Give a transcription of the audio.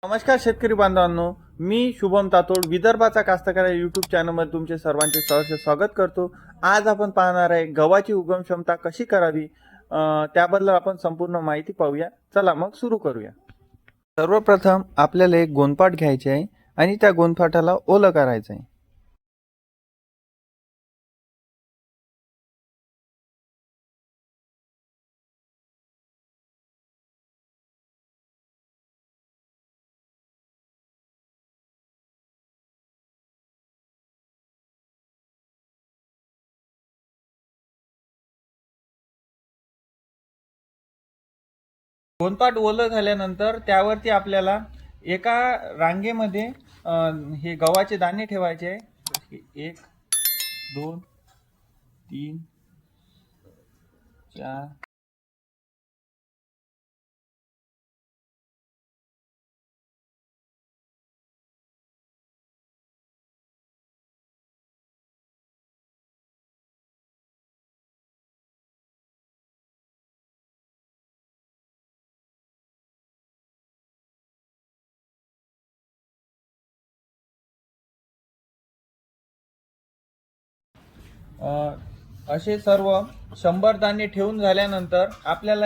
नमस्कार शेतकरी बांधवांनो, मी शुभम तातोड विदर्भाचा कास्तकार यूट्यूब चॅनलमध्ये तुमचे सर्वांचे सहर्ष स्वागत करतो। आज आपण पाहणार आहे गव्हाची उगम क्षमता कशी करावी, त्याबद्दल आपण संपूर्ण माहिती पाहूया। चला मग सुरू करूया। सर्वप्रथम आपल्याला एक गोंदपाट घ्यायचे आहे आणि त्या गोंदपाटाला ओलं करायचं आहे। गोंदपाट ओलं झाल्यानंतर त्यावरती आपल्याला एका रांगेमध्ये हे गव्हाचे दाणे ठेवायचे आहे। 1 2 3 4 असे सर्व 100 दाणे ठेवून झाल्यानंतर आपल्याला